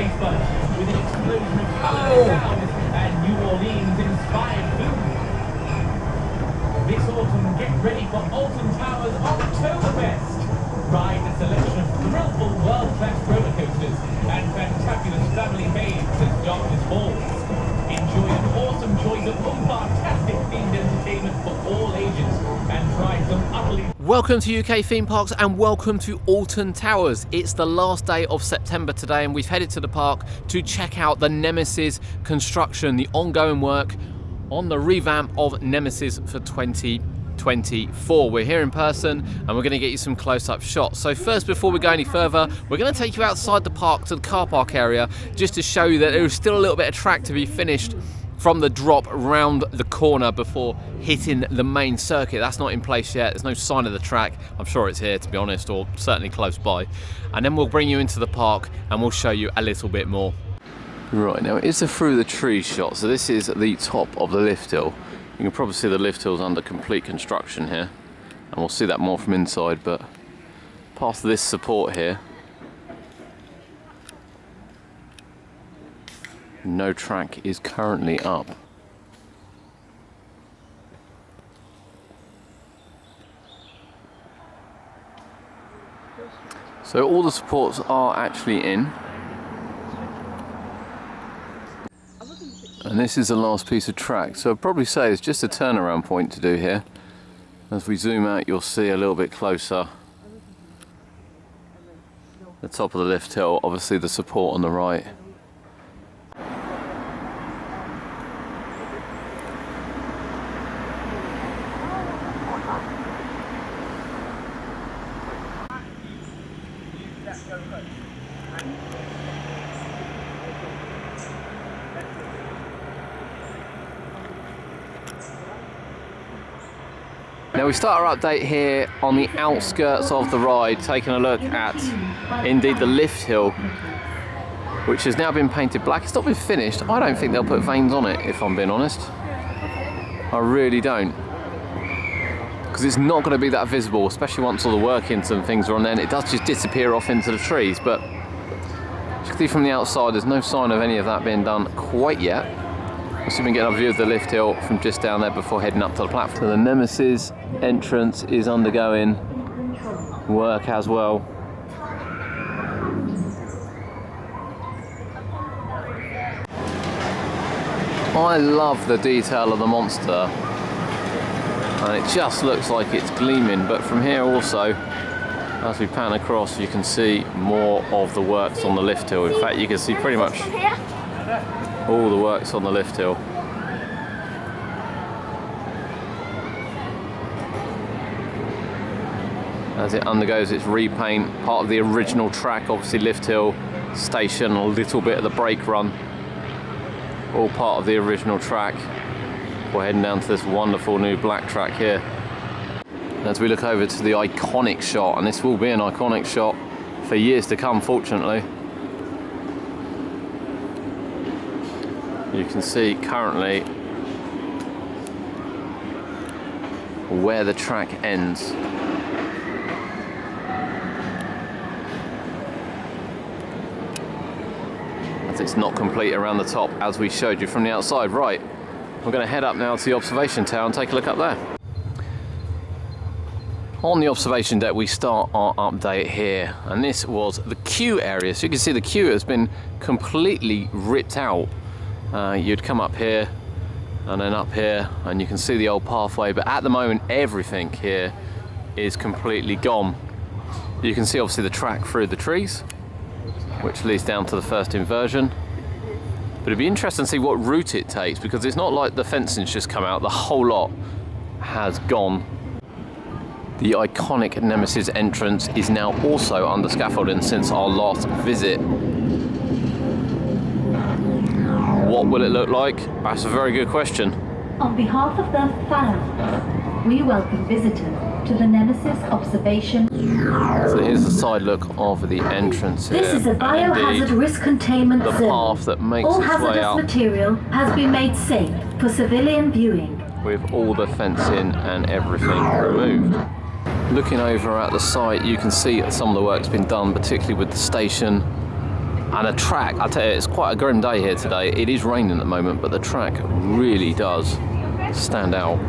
taste buds with an explosion of colour sound and New Orleans-inspired food. This autumn, get ready for Alton Towers Oktoberfest. Ride a selection of thrillful world-class roller coasters and fantabulous family babes as darkness falls. Enjoy an awesome choice of fantastic themed entertainment for all ages and try some utterly... Welcome to UK Theme Parks and welcome to Alton Towers. It's the last day of September today and we've headed to the park to check out the Nemesis Construction, the ongoing work on the revamp of Nemesis for 2024. We're here in person and we're going to get you some close-up shots. So first, before we go any further, we're going to take you outside the park to the car park area just to show you that there is still a little bit of track to be finished from the drop round the corner before hitting the main circuit. That's not in place yet. There's no sign of the track. I'm sure it's here, to be honest, or certainly close by. And then we'll bring you into the park and we'll show you a little bit more. Right, now it's a through the trees shot. So this is the top of the lift hill. You can probably see the lift hill's under complete construction here. And we'll see that more from inside, but past this support here, no track is currently up. So all the supports are actually in. And this is the last piece of track. So I'd probably say it's just a turnaround point to do here. As we zoom out, you'll see a little bit closer the top of the lift hill, obviously the support on the right. Now we start our update here on the outskirts of the ride, taking a look at indeed the lift hill, which has now been painted black. It's not been finished. I don't think they'll put veins on it, if I'm being honest. I really don't. Because it's not going to be that visible, especially once all the workings and things are on there. And it does just disappear off into the trees, but as you can see from the outside, there's no sign of any of that being done quite yet. Let's see if we can get a view of the lift hill from just down there before heading up to the platform. So the Nemesis entrance is undergoing work as well. I love the detail of the monster, and it just looks like it's gleaming, but from here also, as we pan across, you can see more of the works on the lift hill. In fact, you can see pretty much all the works on the lift hill. As it undergoes its repaint, part of the original track, obviously lift hill, station, a little bit of the brake run, all part of the original track. We're heading down to this wonderful new black track here. As we look over to the iconic shot, and this will be an iconic shot for years to come, fortunately. You can see currently where the track ends. As it's not complete around the top, as we showed you from the outside. Right, we're going to head up now to the observation tower and take a look up there. On the observation deck, we start our update here, and this was the queue area. So you can see the queue has been completely ripped out. You'd come up here and then up here and you can see the old pathway, but at the moment everything here is completely gone. You can see obviously the track through the trees, which leads down to the first inversion, but it'd be interesting to see what route it takes, because it's not like the fencing's just come out, the whole lot has gone. The iconic Nemesis entrance is now also under scaffolding since our last visit. What will it look like? That's a very good question. On behalf of the fans, we welcome visitors to the Nemesis observation. So here's the side look of the entrance here. This is a biohazard risk containment zone. The path that makes all its way hazardous up material has been made safe for civilian viewing, with all the fencing and everything removed. Looking over at the site, you can see some of the work's been done, particularly with the station And a track, I tell you, it's quite a grim day here today. It is raining at the moment, but the track really does stand out.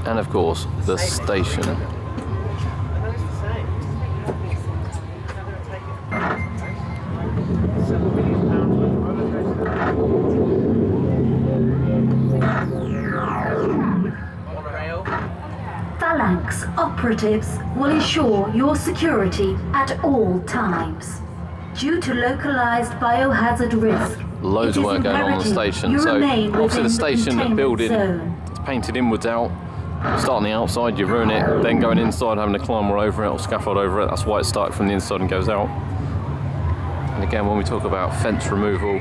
And of course, the station. Phalanx operatives will ensure your security at all times. Due to localized biohazard risk, Loads of work going on the station. So obviously the station, the building, it's painted inwards out. You start on the outside, you ruin it, then going inside, having to climb all over it or scaffold over it. That's why it started from the inside and goes out. And again, when we talk about fence removal,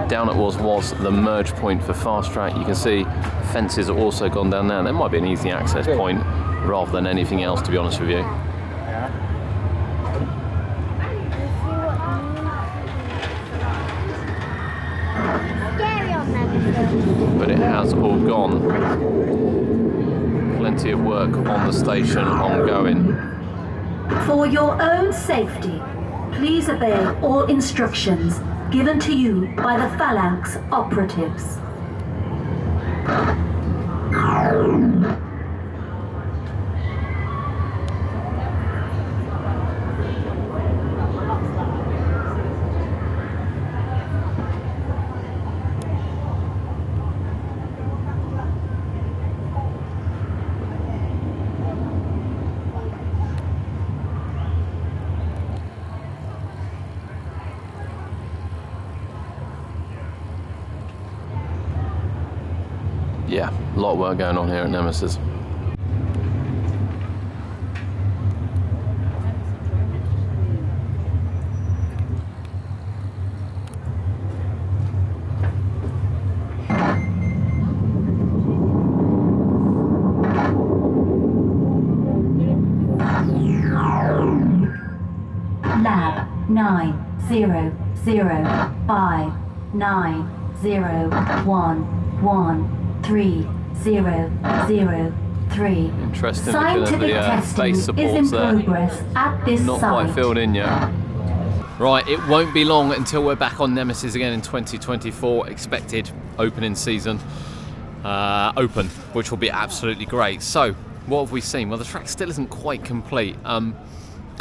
down it was the merge point for fast track. You can see fences are also gone down there. There might be an easy access point rather than anything else, to be honest with you. But it has all gone. Plenty of work on the station ongoing. For your own safety, please obey all instructions given to you by the Phalanx operatives. Yeah, a lot of work going on here at Nemesis. Lab 9005901130003. Interesting. Scientific testing is in progress at this Not site. quite filled in yet. Right, it won't be long until we're back on Nemesis again in 2024. Expected opening season open, which will be absolutely great. So, what have we seen? Well, the track still isn't quite complete.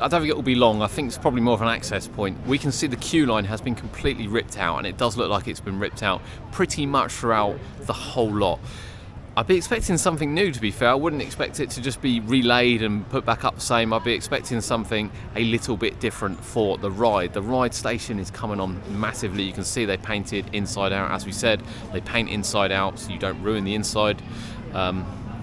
I don't think it will be long. I think it's probably more of an access point. We can see the queue line has been completely ripped out, and it does look like it's been ripped out pretty much throughout the whole lot. I'd be expecting something new, to be fair. I wouldn't expect it to just be relayed and put back up the same. I'd be expecting something a little bit different for the ride. The ride station is coming on massively. You can see they painted inside out. As we said, they paint inside out so you don't ruin the inside.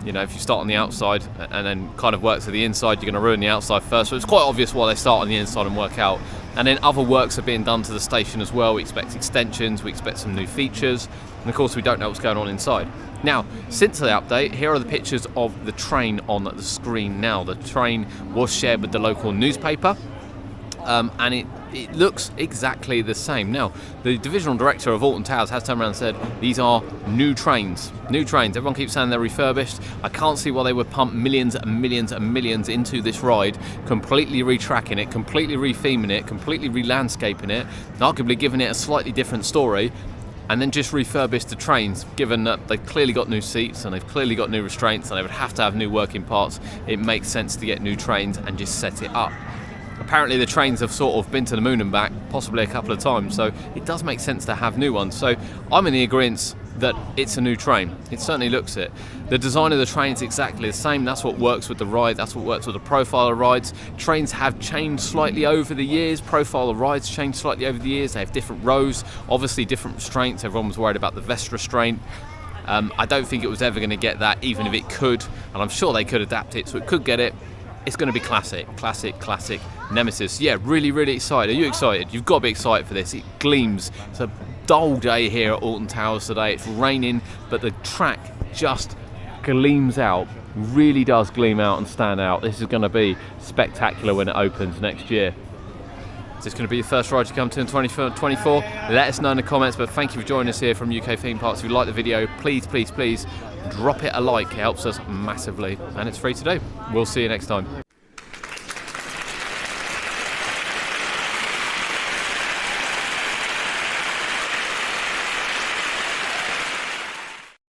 You know, if you start on the outside and then kind of work to the inside, you're going to ruin the outside first. So it's quite obvious why they start on the inside and work out. And then other works are being done to the station as well. We expect extensions, we expect some new features, and of course we don't know what's going on inside. Now, since the update, here are the pictures of the train on the screen now. The train was shared with the local newspaper, and it looks exactly the same. Now, the divisional director of Alton Towers has turned around and said these are new trains. New trains. Everyone keeps saying they're refurbished. I can't see why they would pump millions and millions and millions into this ride, completely retracking it, completely retheming it, completely re-landscaping it, arguably giving it a slightly different story, and then just refurbish the trains, given that they've clearly got new seats and they've clearly got new restraints and they would have to have new working parts. It makes sense to get new trains and just set it up. Apparently the trains have sort of been to the moon and back, possibly a couple of times, so it does make sense to have new ones. So I'm in the agreement that it's a new train. It certainly looks it. The design of the train's exactly the same. That's what works with the ride. That's what works with the profile of rides. Trains have changed slightly over the years. Profile of rides changed slightly over the years. They have different rows, obviously different restraints. Everyone was worried about the vest restraint. I don't think it was ever going to get that, even if it could, and I'm sure they could adapt it so it could get it. It's going to be classic Nemesis. Yeah, really, really excited. Are you excited? You've got to be excited for this. It gleams. It's a dull day here at Alton Towers today. It's raining, but the track just gleams out really does gleam out and stand out. This is going to be spectacular when it opens next year. Is this going to be your first ride you come to in 2024? Let us know in the comments, but thank you for joining us here from UK Theme Parks. If you like the video, please, please, please drop it a like. It helps us massively, and it's free to do. We'll see you next time.